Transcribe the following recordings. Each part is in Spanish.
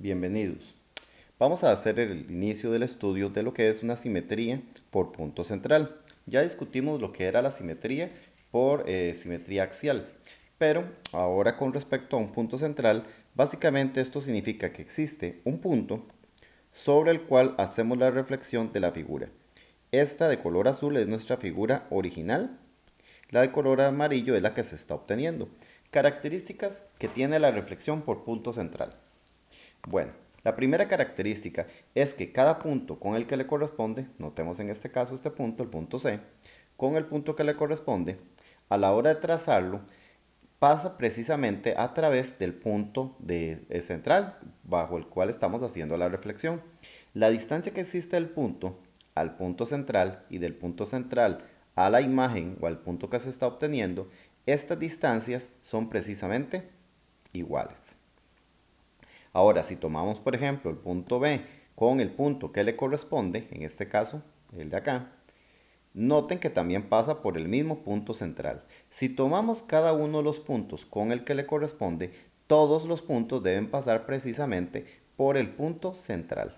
Bienvenidos. Vamos a hacer el inicio del estudio de lo que es una simetría por punto central. Ya discutimos lo que era la simetría por simetría axial, pero ahora con respecto a un punto central, básicamente esto significa que existe un punto sobre el cual hacemos la reflexión de la figura. Esta de color azul es nuestra figura original, la de color amarillo es la que se está obteniendo. Características que tiene la reflexión por punto central. Bueno, la primera característica es que cada punto con el que le corresponde, notemos en este caso este punto, el punto C, con el punto que le corresponde, a la hora de trazarlo, pasa precisamente a través del punto central bajo el cual estamos haciendo la reflexión. La distancia que existe del punto al punto central y del punto central a la imagen o al punto que se está obteniendo, estas distancias son precisamente iguales. Ahora, si tomamos, por ejemplo, el punto B con el punto que le corresponde, en este caso, el de acá, noten que también pasa por el mismo punto central. Si tomamos cada uno de los puntos con el que le corresponde, todos los puntos deben pasar precisamente por el punto central.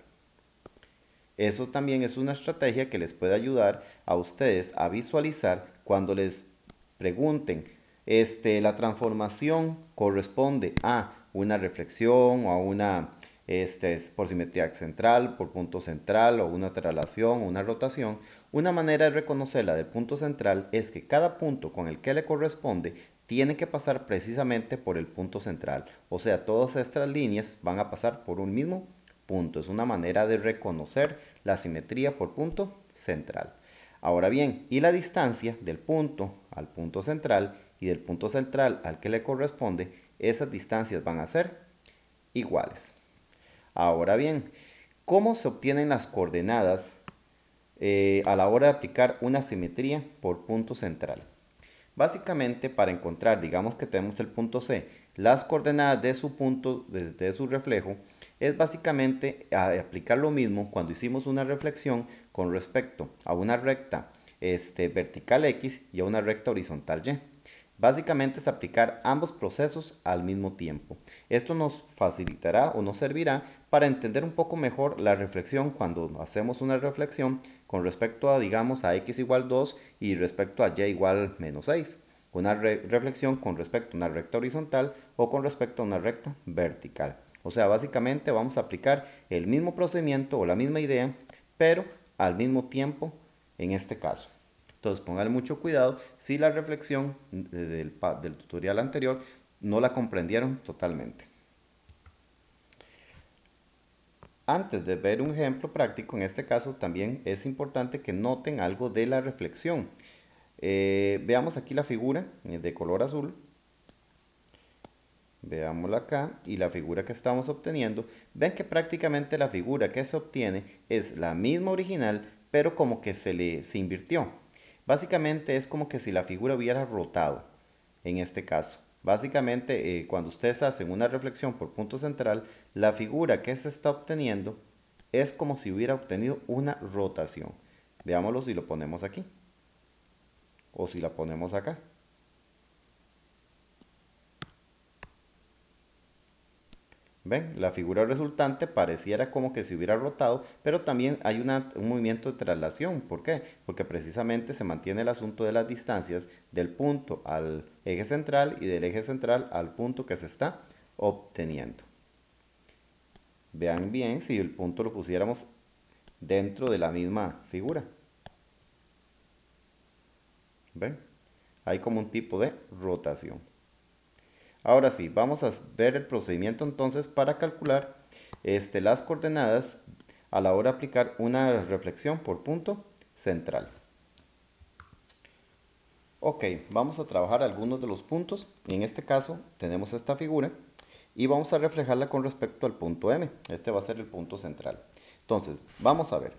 Eso también es una estrategia que les puede ayudar a ustedes a visualizar cuando les pregunten, la transformación corresponde a una reflexión o a una por simetría central, por punto central o una traslación o una rotación. Una manera de reconocerla del punto central es que cada punto con el que le corresponde tiene que pasar precisamente por el punto central. O sea, todas estas líneas van a pasar por un mismo punto. Es una manera de reconocer la simetría por punto central. Ahora bien, y la distancia del punto al punto central y del punto central al que le corresponde, esas distancias van a ser iguales. Ahora bien, ¿cómo se obtienen las coordenadas a la hora de aplicar una simetría por punto central? Básicamente, para encontrar, digamos que tenemos el punto C, las coordenadas de su punto, de su reflejo, es básicamente aplicar lo mismo cuando hicimos una reflexión con respecto a una recta vertical X y a una recta horizontal Y. Básicamente es aplicar ambos procesos al mismo tiempo. Esto nos facilitará o nos servirá para entender un poco mejor la reflexión cuando hacemos una reflexión con respecto a, digamos, a x igual 2 y respecto a y igual menos 6. Una reflexión con respecto a una recta horizontal o con respecto a una recta vertical. O sea, básicamente vamos a aplicar el mismo procedimiento o la misma idea, pero al mismo tiempo en este caso. Entonces, pónganle mucho cuidado si la reflexión del tutorial anterior no la comprendieron totalmente. Antes de ver un ejemplo práctico, en este caso también es importante que noten algo de la reflexión. Veamos aquí la figura de color azul. Veámosla acá y la figura que estamos obteniendo. Ven que prácticamente la figura que se obtiene es la misma original, pero como que se invirtió. Básicamente es como que si la figura hubiera rotado en este caso. Básicamente, cuando ustedes hacen una reflexión por punto central, la figura que se está obteniendo es como si hubiera obtenido una rotación. Veámoslo si lo ponemos aquí o si la ponemos acá. ¿Ven? La figura resultante pareciera como que se hubiera rotado, pero también hay un movimiento de traslación. ¿Por qué? Porque precisamente se mantiene el asunto de las distancias del punto al eje central y del eje central al punto que se está obteniendo. Vean bien si el punto lo pusiéramos dentro de la misma figura. ¿Ven? Hay como un tipo de rotación. Ahora sí, vamos a ver el procedimiento entonces para calcular las coordenadas a la hora de aplicar una reflexión por punto central. Ok, vamos a trabajar algunos de los puntos. En este caso tenemos esta figura y vamos a reflejarla con respecto al punto M. Este va a ser el punto central. Entonces, vamos a ver.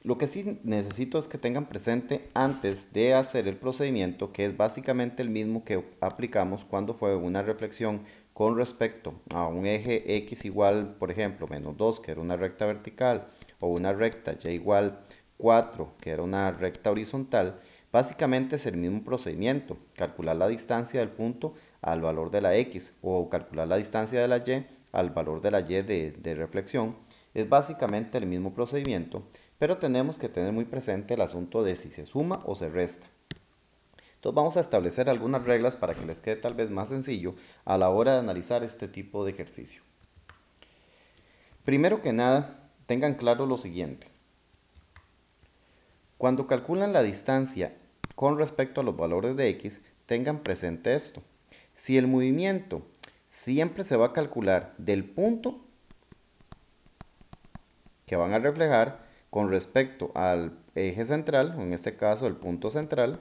Lo que sí necesito es que tengan presente antes de hacer el procedimiento, que es básicamente el mismo que aplicamos cuando fue una reflexión con respecto a un eje X igual, por ejemplo, menos 2, que era una recta vertical, o una recta Y igual 4, que era una recta horizontal. Básicamente es el mismo procedimiento, calcular la distancia del punto al valor de la X o calcular la distancia de la Y al valor de la y de reflexión. Es básicamente el mismo procedimiento, pero tenemos que tener muy presente el asunto de si se suma o se resta. Entonces vamos a establecer algunas reglas para que les quede tal vez más sencillo a la hora de analizar este tipo de ejercicio. Primero que nada, tengan claro lo siguiente. Cuando calculan la distancia con respecto a los valores de x, tengan presente esto. Si el movimiento siempre se va a calcular del punto que van a reflejar con respecto al eje central, o en este caso el punto central,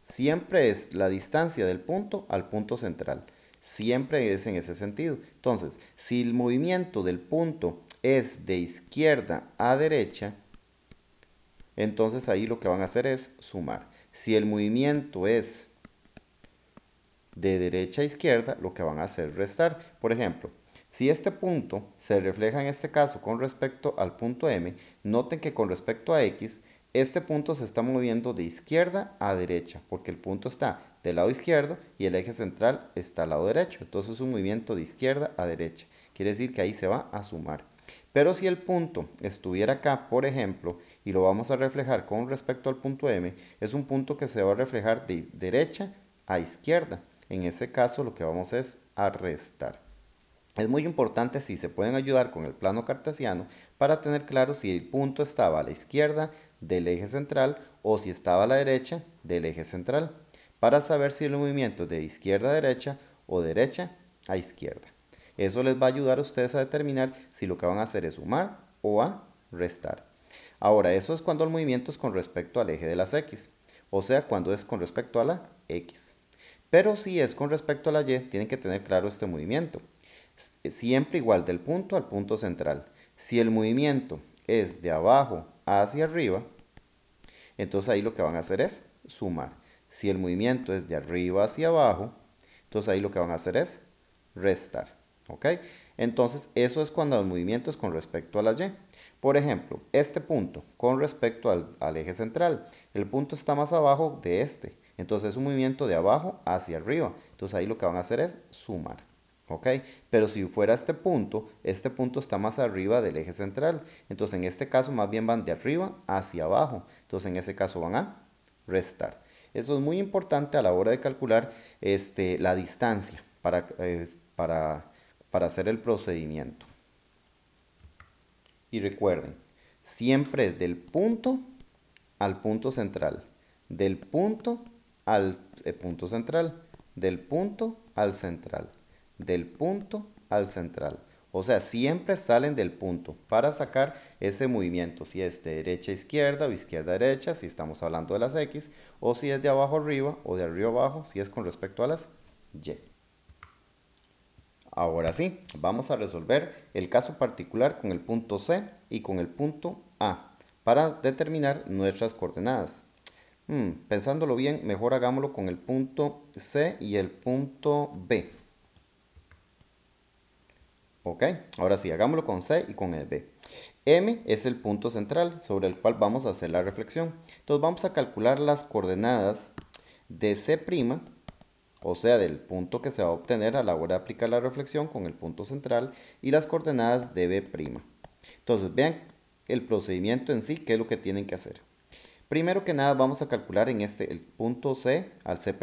siempre es la distancia del punto al punto central. Siempre es en ese sentido. Entonces, si el movimiento del punto es de izquierda a derecha, entonces ahí lo que van a hacer es sumar. Si el movimiento es de derecha a izquierda, lo que van a hacer es restar. Por ejemplo, si este punto se refleja en este caso con respecto al punto M, noten que con respecto a X, este punto se está moviendo de izquierda a derecha, porque el punto está del lado izquierdo y el eje central está al lado derecho. Entonces es un movimiento de izquierda a derecha. Quiere decir que ahí se va a sumar. Pero si el punto estuviera acá, por ejemplo, y lo vamos a reflejar con respecto al punto M, es un punto que se va a reflejar de derecha a izquierda. En ese caso lo que vamos es a restar. Es muy importante si se pueden ayudar con el plano cartesiano para tener claro si el punto estaba a la izquierda del eje central o si estaba a la derecha del eje central, para saber si el movimiento es de izquierda a derecha o derecha a izquierda. Eso les va a ayudar a ustedes a determinar si lo que van a hacer es sumar o a restar. Ahora, eso es cuando el movimiento es con respecto al eje de las X, o sea, cuando es con respecto a la X. Pero si es con respecto a la Y, tienen que tener claro este movimiento. Siempre igual del punto al punto central. Si el movimiento es de abajo hacia arriba, entonces ahí lo que van a hacer es sumar. Si el movimiento es de arriba hacia abajo, entonces ahí lo que van a hacer es restar. ¿Ok? Entonces eso es cuando el movimiento es con respecto a la Y. Por ejemplo, este punto con respecto al eje central. El punto está más abajo de este. Entonces es un movimiento de abajo hacia arriba. Entonces ahí lo que van a hacer es sumar. ¿Ok? Pero si fuera este punto está más arriba del eje central. Entonces en este caso más bien van de arriba hacia abajo. Entonces en ese caso van a restar. Eso es muy importante a la hora de calcular la distancia para hacer el procedimiento. Y recuerden, siempre del punto al punto central, del punto al punto central, del punto al central, del punto al central. O sea, siempre salen del punto para sacar ese movimiento, si es de derecha a izquierda o izquierda a derecha, si estamos hablando de las X, o si es de abajo arriba o de arriba abajo, si es con respecto a las Y. Ahora sí, vamos a resolver el caso particular con el punto C y con el punto A para determinar nuestras coordenadas. Pensándolo bien, mejor hagámoslo con el punto C y el punto B. Ok, ahora sí, hagámoslo con C y con el B. M es el punto central sobre el cual vamos a hacer la reflexión. Entonces vamos a calcular las coordenadas de C', o sea, del punto que se va a obtener a la hora de aplicar la reflexión con el punto central, y las coordenadas de B'. Entonces vean el procedimiento en sí, qué es lo que tienen que hacer. Primero que nada vamos a calcular en el punto C al C'.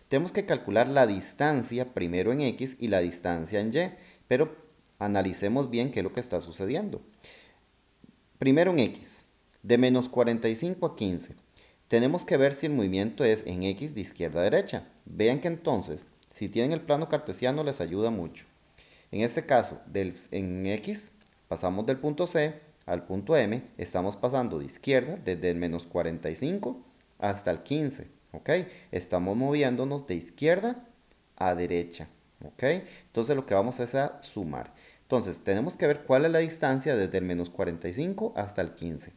Tenemos que calcular la distancia primero en X y la distancia en Y, pero analicemos bien qué es lo que está sucediendo. Primero en X, de menos 45 a 15. Tenemos que ver si el movimiento es en X de izquierda a derecha. Vean que entonces, si tienen el plano cartesiano les ayuda mucho. En este caso, en X pasamos del punto C al punto M, estamos pasando de izquierda desde el menos 45 hasta el 15. ¿Ok? Estamos moviéndonos de izquierda a derecha. ¿Ok? Entonces lo que vamos es a sumar. Entonces tenemos que ver cuál es la distancia desde el menos 45 hasta el 15.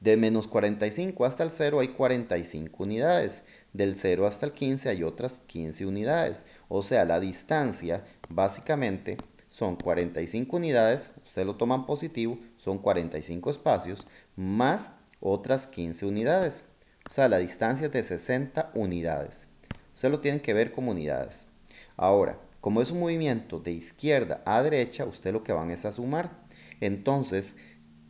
De menos 45 hasta el 0 hay 45 unidades. Del 0 hasta el 15 hay otras 15 unidades. O sea, la distancia básicamente son 45 unidades, ustedes lo toman positivo, son 45 espacios, más otras 15 unidades. O sea, la distancia es de 60 unidades. Ustedes lo tienen que ver como unidades. Ahora, como es un movimiento de izquierda a derecha, usted lo que van es a sumar. Entonces,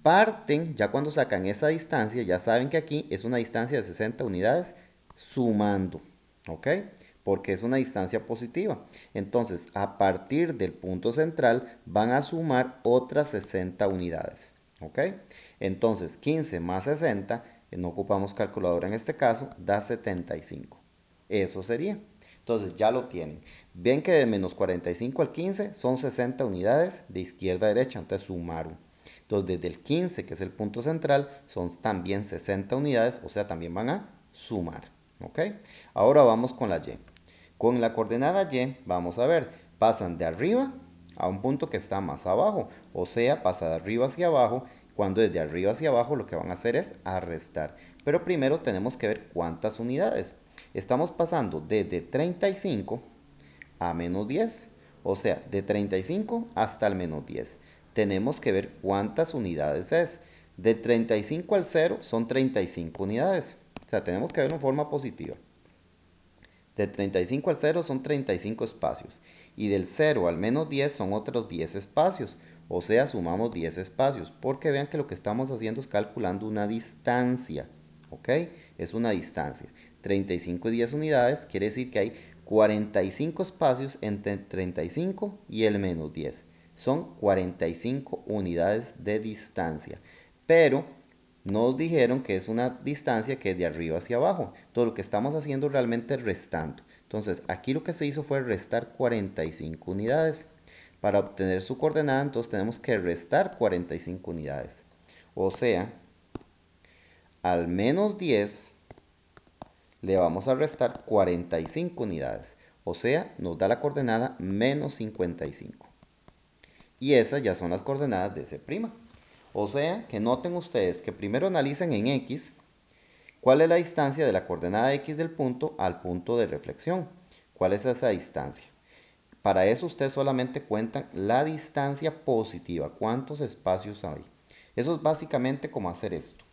parten, ya cuando sacan esa distancia, ya saben que aquí es una distancia de 60 unidades sumando, ¿ok? Porque es una distancia positiva. Entonces, a partir del punto central van a sumar otras 60 unidades, ¿ok? Entonces, 15 más 60, no ocupamos calculadora en este caso, da 75. Eso sería. Entonces, ya lo tienen. Ven que de menos 45 al 15 son 60 unidades de izquierda a derecha, entonces sumaron. Entonces, desde el 15, que es el punto central, son también 60 unidades, o sea, también van a sumar. ¿Ok? Ahora vamos con la Y. Con la coordenada Y, vamos a ver, pasan de arriba a un punto que está más abajo, o sea, pasa de arriba hacia abajo. Cuando desde arriba hacia abajo lo que van a hacer es a restar. Pero primero tenemos que ver cuántas unidades. Estamos pasando desde 35 a menos 10, o sea, de 35 hasta el menos 10. Tenemos que ver cuántas unidades es. De 35 al 0 son 35 unidades. O sea, tenemos que ver en forma positiva. De 35 al 0 son 35 espacios. Y del 0 al menos 10 son otros 10 espacios. O sea, sumamos 10 espacios. Porque vean que lo que estamos haciendo es calculando una distancia. ¿Ok? Es una distancia. 35 y 10 unidades quiere decir que hay 45 espacios entre 35 y el menos 10. Son 45 unidades de distancia. Pero nos dijeron que es una distancia que es de arriba hacia abajo. Todo lo que estamos haciendo realmente es restando. Entonces, aquí lo que se hizo fue restar 45 unidades. Para obtener su coordenada, entonces tenemos que restar 45 unidades. O sea, al menos 10 le vamos a restar 45 unidades. O sea, nos da la coordenada menos 55. Y esas ya son las coordenadas de C'. O sea, que noten ustedes que primero analicen en X cuál es la distancia de la coordenada X del punto al punto de reflexión. ¿Cuál es esa distancia? Para eso ustedes solamente cuentan la distancia positiva. ¿Cuántos espacios hay? Eso es básicamente como hacer esto.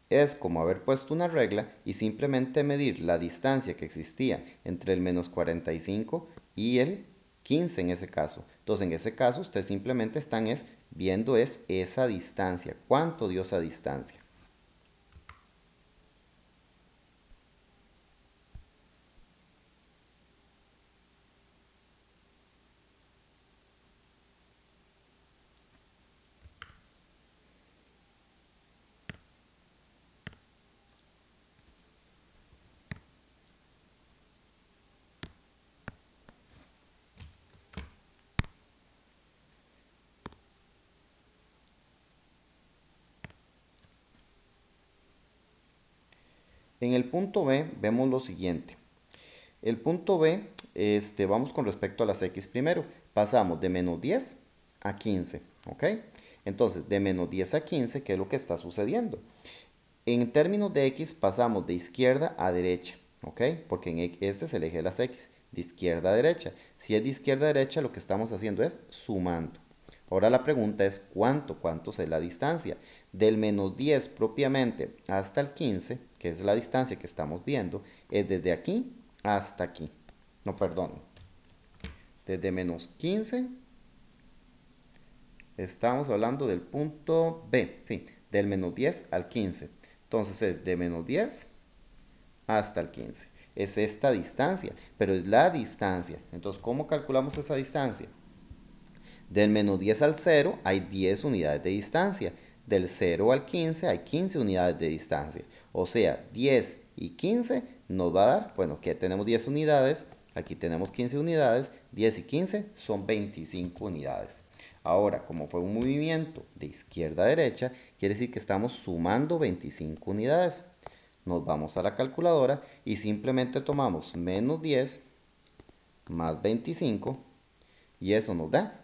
Es como haber puesto una regla y simplemente medir la distancia que existía entre el menos 45 y el 15 en ese caso. Entonces en ese caso ustedes simplemente están viendo esa distancia. ¿Cuánto dio esa distancia? En el punto B vemos lo siguiente. El punto B, vamos con respecto a las X primero. Pasamos de menos 10 a 15, ¿ok? Entonces, de menos 10 a 15, ¿qué es lo que está sucediendo? En términos de X pasamos de izquierda a derecha, ¿ok? Porque este es el eje de las X, de izquierda a derecha. Si es de izquierda a derecha, lo que estamos haciendo es sumando. Ahora la pregunta es ¿cuánto es la distancia? Del menos 10 propiamente hasta el 15, que es la distancia que estamos viendo, es desde aquí hasta aquí. No, perdón. Desde menos 15 estamos hablando del punto B, sí, del menos 10 al 15. Entonces es de menos 10 hasta el 15. Es esta distancia, pero es la distancia. Entonces, ¿cómo calculamos esa distancia? Del menos 10 al 0 hay 10 unidades de distancia. Del 0 al 15 hay 15 unidades de distancia. O sea, 10 y 15 nos va a dar, bueno, que tenemos 10 unidades, aquí tenemos 15 unidades, 10 y 15 son 25 unidades. Ahora, como fue un movimiento de izquierda a derecha, quiere decir que estamos sumando 25 unidades. Nos vamos a la calculadora y simplemente tomamos menos 10 más 25 y eso nos da,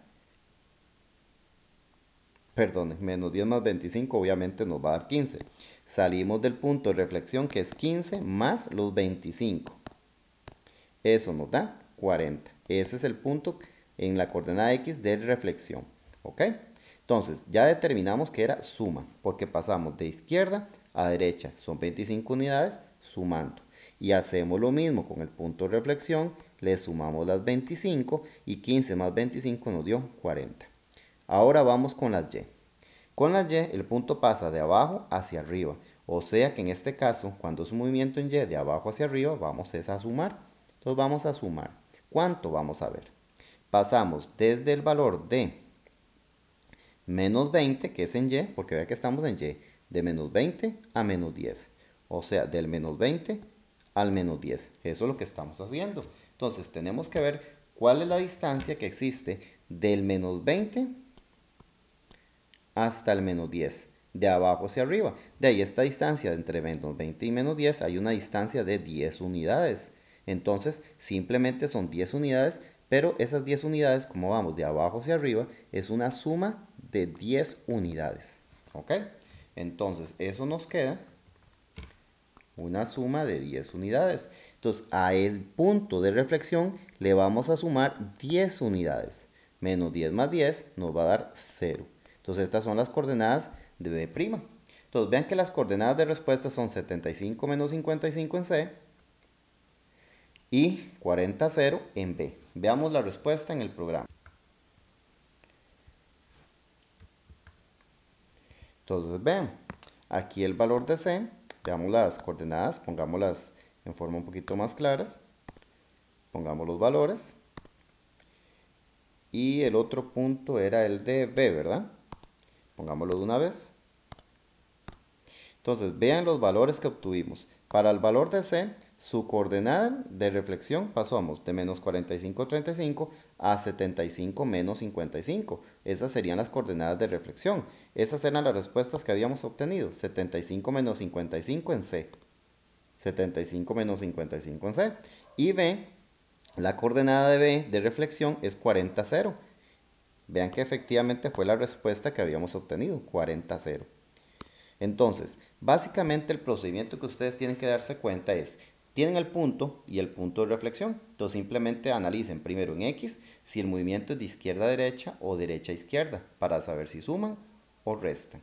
perdón, menos 10 más 25 obviamente nos va a dar 15. Salimos del punto de reflexión que es 15 más los 25. Eso nos da 40. Ese es el punto en la coordenada X de reflexión. ¿Ok? Entonces, ya determinamos que era suma, porque pasamos de izquierda a derecha. Son 25 unidades sumando. Y hacemos lo mismo con el punto de reflexión, le sumamos las 25 y 15 más 25 nos dio 40. Ahora vamos con las Y. Con las Y el punto pasa de abajo hacia arriba, o sea que en este caso, cuando es un movimiento en Y de abajo hacia arriba, vamos a sumar. Entonces vamos a sumar. ¿Cuánto vamos a ver? Pasamos desde el valor de menos 20, que es en Y, porque vea que estamos en Y, de menos 20 a menos 10. O sea, del menos 20 al menos 10. Eso es lo que estamos haciendo. Entonces tenemos que ver cuál es la distancia que existe del menos 20 hasta el menos 10. De abajo hacia arriba. De ahí esta distancia entre menos 20 y menos 10 hay una distancia de 10 unidades. Entonces simplemente son 10 unidades, pero esas 10 unidades, como vamos de abajo hacia arriba, es una suma de 10 unidades. ¿Ok? Entonces eso nos queda una suma de 10 unidades. Entonces a el punto de reflexión le vamos a sumar 10 unidades. Menos 10 más 10 nos va a dar 0. Entonces estas son las coordenadas de B'. Entonces vean que las coordenadas de respuesta son 75 menos 55 en C y 40, 0 en B. Veamos la respuesta en el programa. Entonces vean, aquí el valor de C, veamos las coordenadas, pongámoslas en forma un poquito más claras. Pongamos los valores. Y el otro punto era el de B, ¿verdad? Pongámoslo de una vez. Entonces, vean los valores que obtuvimos. Para el valor de C, su coordenada de reflexión pasamos de menos 45,35 a 75 menos 55. Esas serían las coordenadas de reflexión. Esas eran las respuestas que habíamos obtenido. 75 menos 55 en C. 75 menos 55 en C. Y B, la coordenada de B de reflexión es 40, 0. Vean que efectivamente fue la respuesta que habíamos obtenido, 40, 0. Entonces, básicamente el procedimiento que ustedes tienen que darse cuenta es, tienen el punto y el punto de reflexión. Entonces simplemente analicen primero en X si el movimiento es de izquierda a derecha o derecha a izquierda para saber si suman o restan.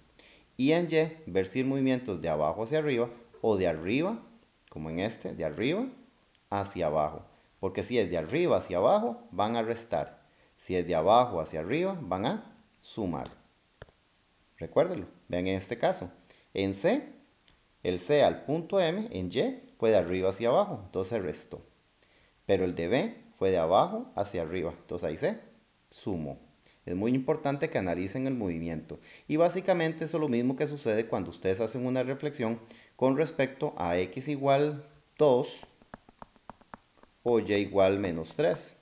Y en Y, ver si el movimiento es de abajo hacia arriba o de arriba, como en este, de arriba hacia abajo. Porque si es de arriba hacia abajo, van a restar. Si es de abajo hacia arriba, van a sumar. Recuérdenlo. Vean en este caso. En C, el C al punto M, en Y, fue de arriba hacia abajo. Entonces restó. Pero el de B fue de abajo hacia arriba. Entonces ahí se sumó. Es muy importante que analicen el movimiento. Y básicamente eso es lo mismo que sucede cuando ustedes hacen una reflexión con respecto a X igual 2 o Y igual menos 3,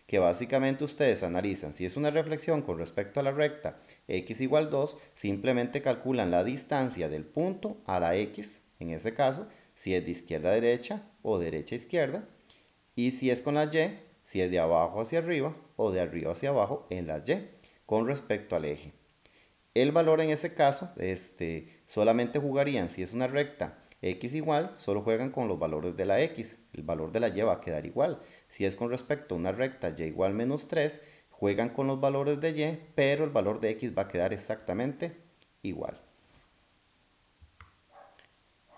que básicamente ustedes analizan si es una reflexión con respecto a la recta X igual 2, simplemente calculan la distancia del punto a la X, en ese caso, si es de izquierda a derecha o derecha a izquierda, y si es con la Y, si es de abajo hacia arriba o de arriba hacia abajo en la Y, con respecto al eje. El valor en ese caso, solamente jugarían si es una recta X igual, solo juegan con los valores de la X. El valor de la Y va a quedar igual. Si es con respecto a una recta Y igual menos 3, juegan con los valores de Y, pero el valor de X va a quedar exactamente igual.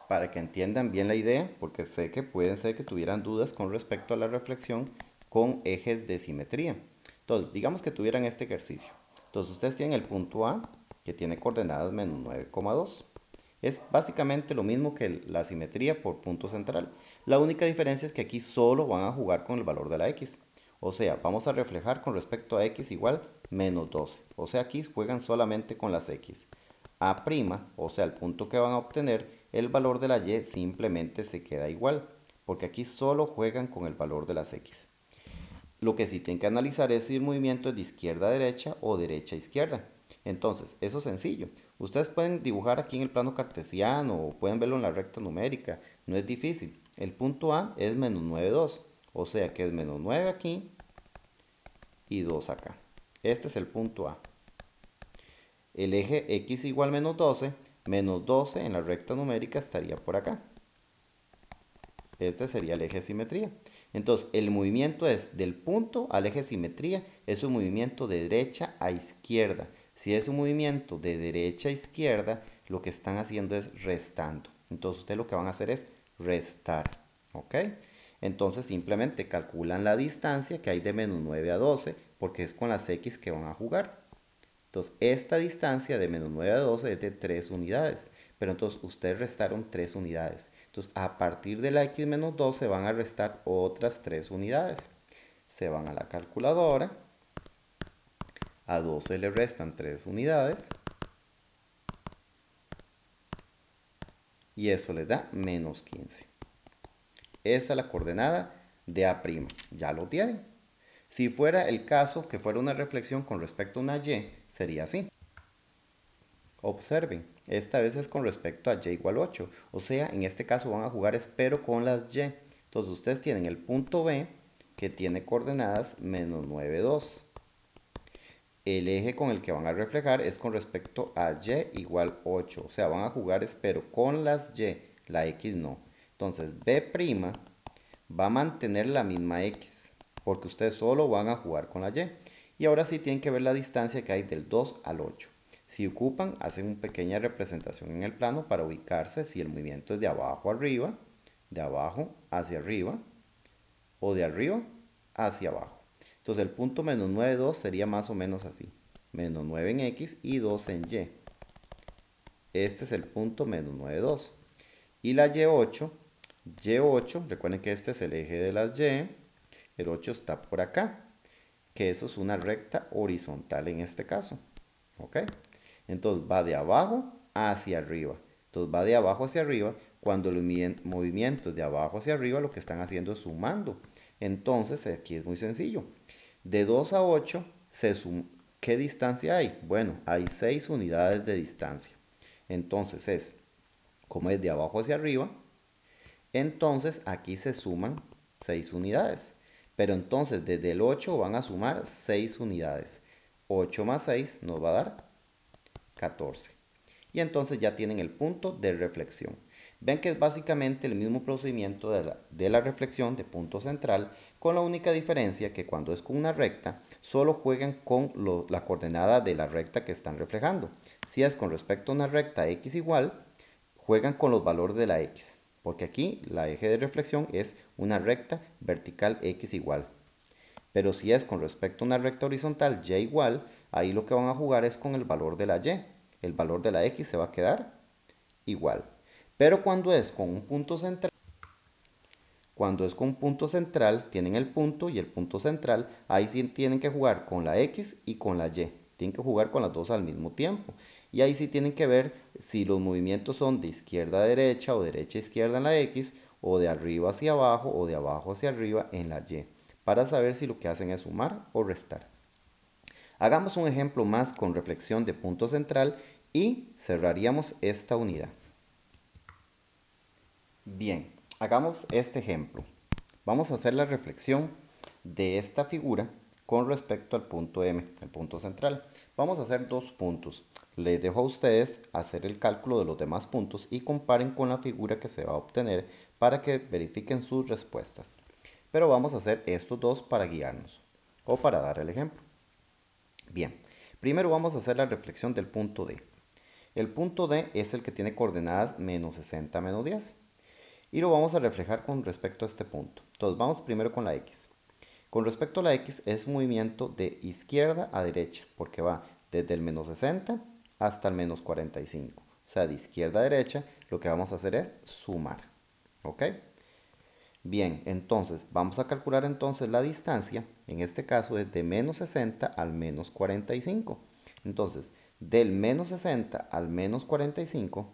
Para que entiendan bien la idea, porque sé que pueden ser que tuvieran dudas con respecto a la reflexión con ejes de simetría. Entonces, digamos que tuvieran este ejercicio. Entonces, ustedes tienen el punto A, que tiene coordenadas menos 9,2. Es básicamente lo mismo que la simetría por punto central. La única diferencia es que aquí solo van a jugar con el valor de la X. O sea, vamos a reflejar con respecto a X igual menos 12. O sea, aquí juegan solamente con las X. A', o sea, el punto que van a obtener, el valor de la Y simplemente se queda igual. Porque aquí solo juegan con el valor de las X. Lo que sí tienen que analizar es si el movimiento es de izquierda a derecha o derecha a izquierda. Entonces, eso es sencillo. Ustedes pueden dibujar aquí en el plano cartesiano o pueden verlo en la recta numérica. No es difícil. El punto A es menos 9,2. O sea que es menos 9 aquí y 2 acá. Este es el punto A. El eje X igual menos 12 en la recta numérica estaría por acá. Este sería el eje de simetría. Entonces, el movimiento es del punto al eje de simetría, es un movimiento de derecha a izquierda. Si es un movimiento de derecha a izquierda, lo que están haciendo es restando. Entonces, ustedes lo que van a hacer es restar. ¿ok? Entonces simplemente calculan la distancia que hay de menos 9 a 12 porque es con las x que van a jugar. Entonces esta distancia de menos 9 a 12 es de 3 unidades, pero entonces ustedes restaron 3 unidades. Entonces a partir de la x menos 12 van a restar otras 3 unidades. Se van a la calculadora, a 12 le restan 3 unidades y eso les da menos 15. Esta es la coordenada de A', ya lo tienen. Si fuera el caso que fuera una reflexión con respecto a una y, sería así. Observen, esta vez es con respecto a y igual 8, o sea, en este caso van a jugar espero con las y. Entonces ustedes tienen el punto B que tiene coordenadas menos 9, 2. El eje con el que van a reflejar es con respecto a y igual 8, o sea, van a jugar espero con las y, la x no. Entonces B' va a mantener la misma x, porque ustedes solo van a jugar con la y. Y ahora sí tienen que ver la distancia que hay del 2 al 8. Si ocupan, hacen una pequeña representación en el plano para ubicarse si el movimiento es de abajo a arriba, de abajo hacia arriba o de arriba hacia abajo. Entonces el punto menos 9, 2 sería más o menos así. Menos 9 en x y 2 en y. Este es el punto menos 9, 2. Y la y8, recuerden que este es el eje de las y, el 8 está por acá, que eso es una recta horizontal en este caso, ¿ok? Entonces va de abajo hacia arriba. Entonces va de abajo hacia arriba. Cuando el movimiento es de abajo hacia arriba, lo que están haciendo es sumando. Entonces aquí es muy sencillo. De 2 a 8, ¿qué distancia hay? Bueno, hay 6 unidades de distancia. Entonces como es de abajo hacia arriba, entonces aquí se suman 6 unidades. Pero entonces desde el 8 van a sumar 6 unidades. 8 más 6 nos va a dar 14. Y entonces ya tienen el punto de reflexión. Ven que es básicamente el mismo procedimiento de la reflexión de punto central, con la única diferencia que cuando es con una recta, solo juegan con la coordenada de la recta que están reflejando. Si es con respecto a una recta x igual, juegan con los valores de la x, porque aquí la eje de reflexión es una recta vertical x igual. Pero si es con respecto a una recta horizontal y igual, ahí lo que van a jugar es con el valor de la y. El valor de la x se va a quedar igual. Pero cuando es con un punto central, tienen el punto y el punto central, ahí sí tienen que jugar con la x y con la y. Tienen que jugar con las dos al mismo tiempo. Y ahí sí tienen que ver si los movimientos son de izquierda a derecha o derecha a izquierda en la x, o de arriba hacia abajo o de abajo hacia arriba en la y, para saber si lo que hacen es sumar o restar. Hagamos un ejemplo más con reflexión de punto central y cerraríamos esta unidad. Bien, hagamos este ejemplo. Vamos a hacer la reflexión de esta figura con respecto al punto M, el punto central. Vamos a hacer dos puntos. Les dejo a ustedes hacer el cálculo de los demás puntos y comparen con la figura que se va a obtener para que verifiquen sus respuestas. Pero vamos a hacer estos dos para guiarnos o para dar el ejemplo. Bien, primero vamos a hacer la reflexión del punto D. El punto D es el que tiene coordenadas menos 60, menos 10. Y lo vamos a reflejar con respecto a este punto. Entonces vamos primero con la X. Con respecto a la X es un movimiento de izquierda a derecha, porque va desde el menos 60 hasta el menos 45. O sea, de izquierda a derecha lo que vamos a hacer es sumar. ¿Ok? Bien, entonces vamos a calcular entonces la distancia, en este caso es de menos 60 al menos 45. Entonces, del menos 60 al menos 45,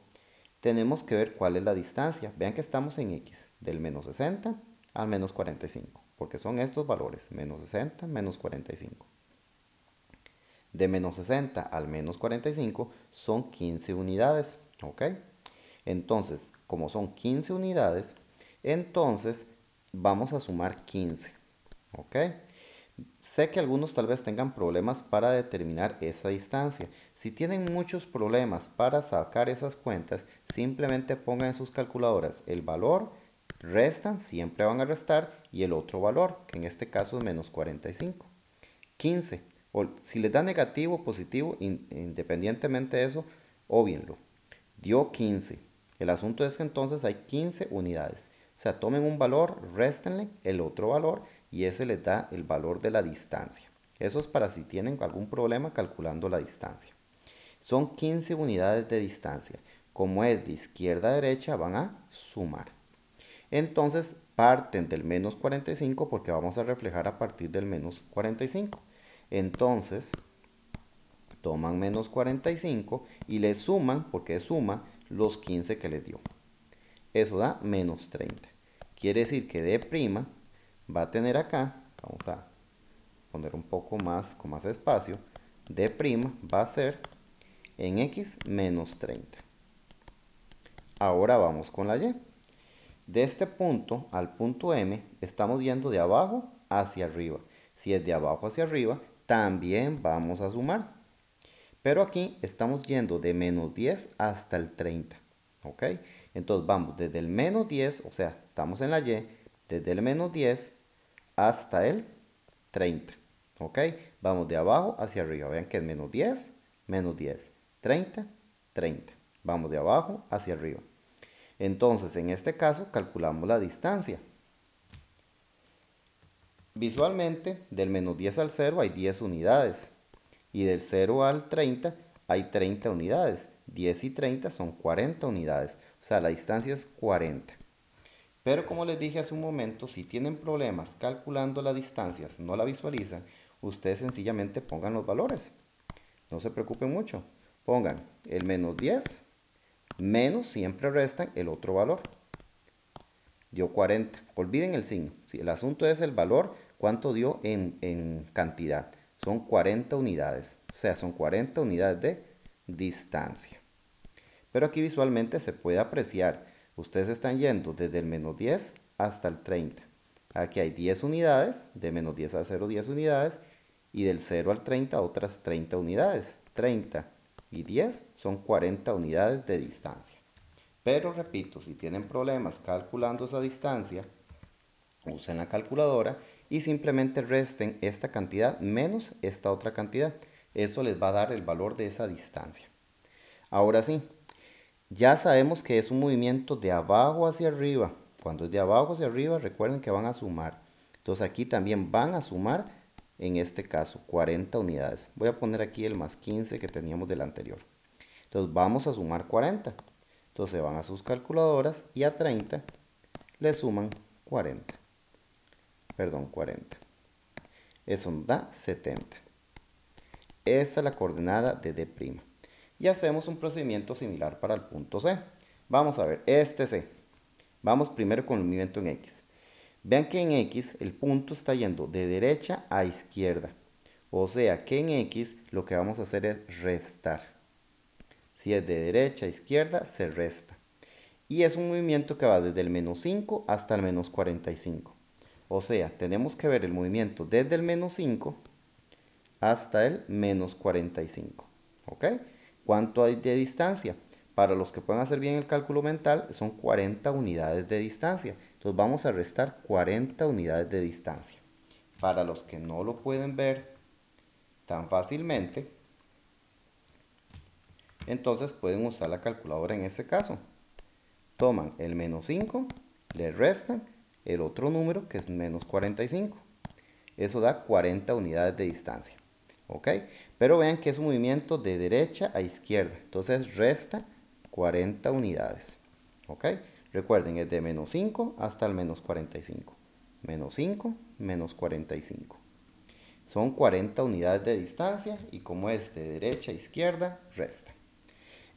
tenemos que ver cuál es la distancia. Vean que estamos en x, del menos 60 al menos 45, porque son estos valores, menos 60, menos 45. De menos 60 al menos 45 son 15 unidades, ¿ok? Entonces, como son 15 unidades, entonces vamos a sumar 15, ¿ok? Sé que algunos tal vez tengan problemas para determinar esa distancia. Si tienen muchos problemas para sacar esas cuentas, simplemente pongan en sus calculadoras el valor, restan, siempre van a restar, y el otro valor, que en este caso es menos 45. 15. O si les da negativo o positivo, independientemente de eso, obvienlo. Dio 15. El asunto es que entonces hay 15 unidades. sea, tomen un valor, réstenle el otro valor y ese les da el valor de la distancia. Eso es para si tienen algún problema calculando la distancia. Son 15 unidades de distancia. Como es de izquierda a derecha, van a sumar. Entonces parten del menos 45 porque vamos a reflejar a partir del menos 45. Entonces toman menos 45 y le suman, porque es suma, los 15 que les dio. Eso da menos 30. Quiere decir que D' va a tener acá, vamos a poner un poco más, con más espacio, D' va a ser en X menos 30. Ahora vamos con la Y. De este punto al punto M estamos yendo de abajo hacia arriba. Si es de abajo hacia arriba, también vamos a sumar. Pero aquí estamos yendo de menos 10 hasta el 30. ¿Ok? Entonces vamos desde el menos 10, o sea, estamos en la Y, desde el menos 10 hasta el 30. ¿Ok? Vamos de abajo hacia arriba. Vean que es menos 10, 30, 30. Vamos de abajo hacia arriba. Entonces, en este caso, calculamos la distancia. Visualmente, del menos 10 al 0 hay 10 unidades. Y del 0 al 30 hay 30 unidades. 10 y 30 son 40 unidades. O sea, la distancia es 40. Pero como les dije hace un momento, si tienen problemas calculando las distancias, no la visualizan, ustedes sencillamente pongan los valores. No se preocupen mucho. Pongan el menos 10 menos, siempre restan el otro valor. Dio 40. Olviden el signo. Si el asunto es el valor, ¿cuánto dio en cantidad? Son 40 unidades. O sea, son 40 unidades de distancia. Pero aquí visualmente se puede apreciar. Ustedes están yendo desde el menos 10 hasta el 30. Aquí hay 10 unidades. De menos 10 a 0, 10 unidades. Y del 0 al 30, otras 30 unidades. 30 y 10 son 40 unidades de distancia. Pero repito, si tienen problemas calculando esa distancia, usen la calculadora y simplemente resten esta cantidad menos esta otra cantidad. Eso les va a dar el valor de esa distancia. Ahora sí, ya sabemos que es un movimiento de abajo hacia arriba. Cuando es de abajo hacia arriba, recuerden que van a sumar. Entonces aquí también van a sumar, en este caso, 40 unidades. Voy a poner aquí el más 15 que teníamos del anterior. Entonces vamos a sumar 40. Entonces van a sus calculadoras y a 30 le suman 40. Perdón, 40. Eso nos da 70. Esta es la coordenada de D'. Y hacemos un procedimiento similar para el punto C. Vamos a ver, este C. Vamos primero con el movimiento en X. Vean que en X el punto está yendo de derecha a izquierda. O sea que en X lo que vamos a hacer es restar. Si es de derecha a izquierda, se resta. Y es un movimiento que va desde el menos 5 hasta el menos 45. O sea, tenemos que ver el movimiento desde el menos 5 hasta el menos 45. ¿Ok? ¿Cuánto hay de distancia? Para los que puedan hacer bien el cálculo mental, son 40 unidades de distancia. Entonces vamos a restar 40 unidades de distancia. Para los que no lo pueden ver tan fácilmente, entonces pueden usar la calculadora en este caso. Toman el menos 5, le restan el otro número que es menos 45. Eso da 40 unidades de distancia. ¿Ok? Pero vean que es un movimiento de derecha a izquierda. Entonces resta 40 unidades. ¿Ok? Recuerden, es de menos 5 hasta el menos 45. Menos 5, menos 45. Son 40 unidades de distancia y como es de derecha a izquierda, resta.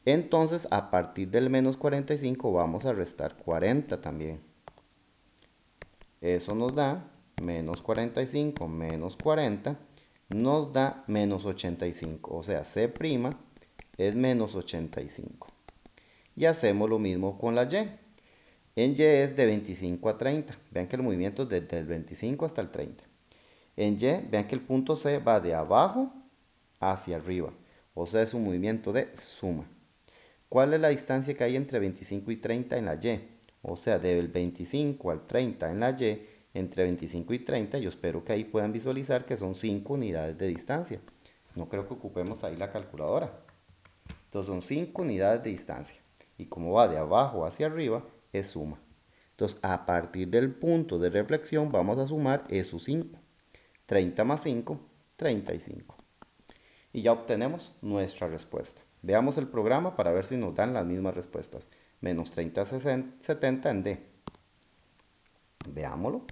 Entonces, a partir del menos 45 vamos a restar 40 también. Eso nos da menos 45 menos 40, nos da menos 85. O sea, C' es menos 85. Y hacemos lo mismo con la Y. En Y es de 25 a 30. Vean que el movimiento es desde el 25 hasta el 30. En Y, vean que el punto C va de abajo hacia arriba. O sea, es un movimiento de suma. ¿Cuál es la distancia que hay entre 25 y 30 en la Y? O sea, del 25 al 30 en la Y, entre 25 y 30, yo espero que ahí puedan visualizar que son 5 unidades de distancia. No creo que ocupemos ahí la calculadora. Entonces son 5 unidades de distancia. Y como va de abajo hacia arriba, es suma. Entonces, a partir del punto de reflexión vamos a sumar esos 5. 30 más 5, 35. Y ya obtenemos nuestra respuesta. Veamos el programa para ver si nos dan las mismas respuestas. Menos 30, 70 en D. Veámoslo.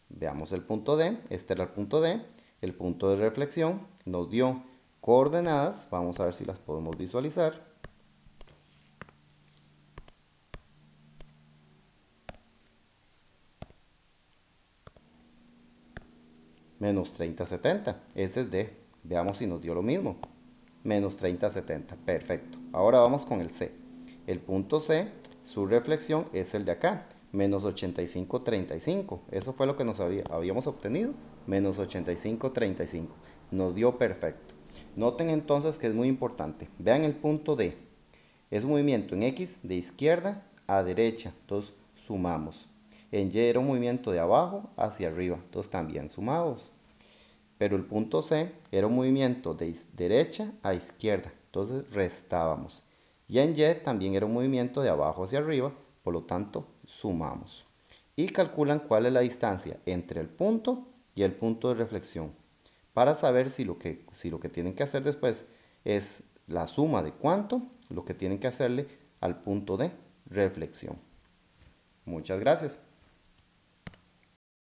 Veamos el punto D. Este era el punto D. El punto de reflexión nos dio coordenadas. Vamos a ver si las podemos visualizar. Menos 30, 70. Ese es D. Veamos si nos dio lo mismo. Menos 30, 70. Perfecto. Ahora vamos con el C. El punto C, su reflexión es el de acá. Menos 85, 35. Eso fue lo que nos habíamos obtenido. Menos 85, 35. Nos dio perfecto. Noten entonces que es muy importante. Vean el punto D. Es un movimiento en X de izquierda a derecha. Entonces sumamos. En Y era un movimiento de abajo hacia arriba. Entonces también sumamos. Pero el punto C era un movimiento de derecha a izquierda, entonces restábamos. Y en Y también era un movimiento de abajo hacia arriba, por lo tanto sumamos. Y calculan cuál es la distancia entre el punto y el punto de reflexión, para saber si lo que tienen que hacer después es la suma de cuánto, lo que tienen que hacerle al punto de reflexión. Muchas gracias.